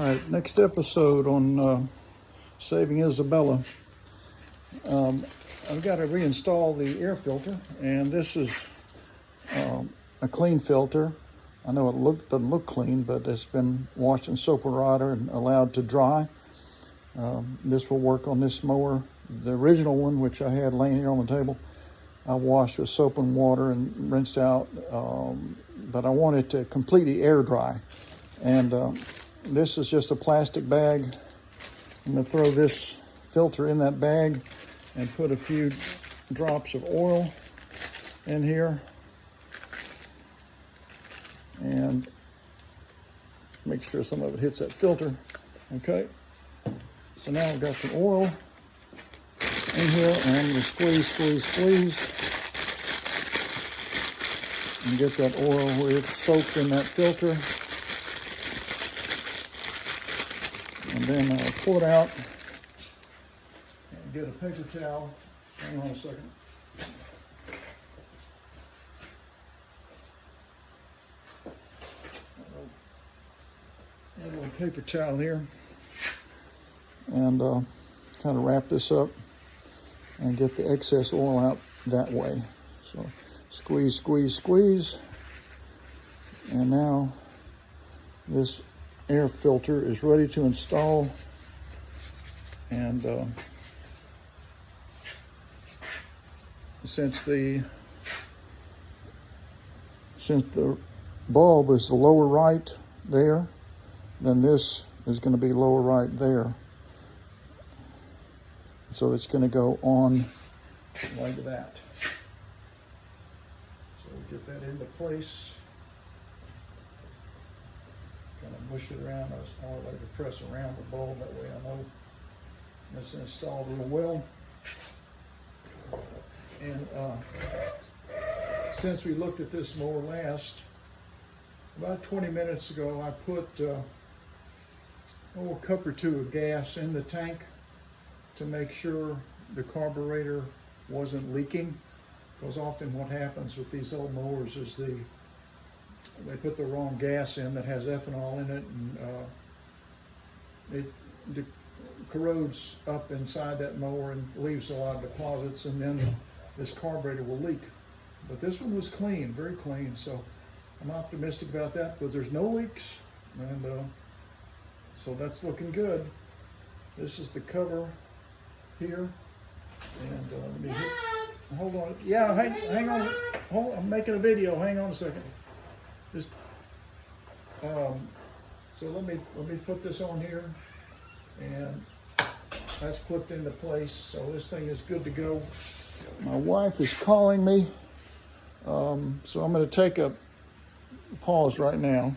Alright, next episode on saving Isabella. I've got to reinstall the air filter, and this is a clean filter. I know it doesn't look clean, but it's been washed in soap and water and allowed to dry. This will work on this mower. The original one, which I had laying here on the table, I washed with soap and water and rinsed out, but I want it to completely air dry. And this is just a plastic bag. I'm going to throw this filter in that bag and put a few drops of oil in here and make sure some of it hits that filter. Okay, so now I've got some oil in here, and I'm going to squeeze and get that oil where it's soaked in that filter. And then I'll pull it out and get a paper towel. Hang on a second. Add a little paper towel here and kind of wrap this up and get the excess oil out that way. So squeeze. And now this air filter is ready to install, and since the bulb is the lower right there, then this is going to be lower right there, so it's going to go on like that. So we get that into place. Kind of mush it around. I like to press around the bulb, that way I know it's installed real well. And since we looked at this mower last, about 20 minutes ago, I put a cup or two of gas in the tank to make sure the carburetor wasn't leaking. Because often what happens with these old mowers is they put the wrong gas in that has ethanol in it, and it corrodes up inside that mower and leaves a lot of deposits, and then this carburetor will leak. But this one was clean, very clean, so I'm optimistic about that because there's no leaks, and so that's looking good. This is the cover here, and let me hold on. Yeah, hang on. I'm making a video. Hang on a second. Just so let me put this on here, and that's clipped into place, so this thing is good to go. My wife is calling me, so I'm going to take a pause right now.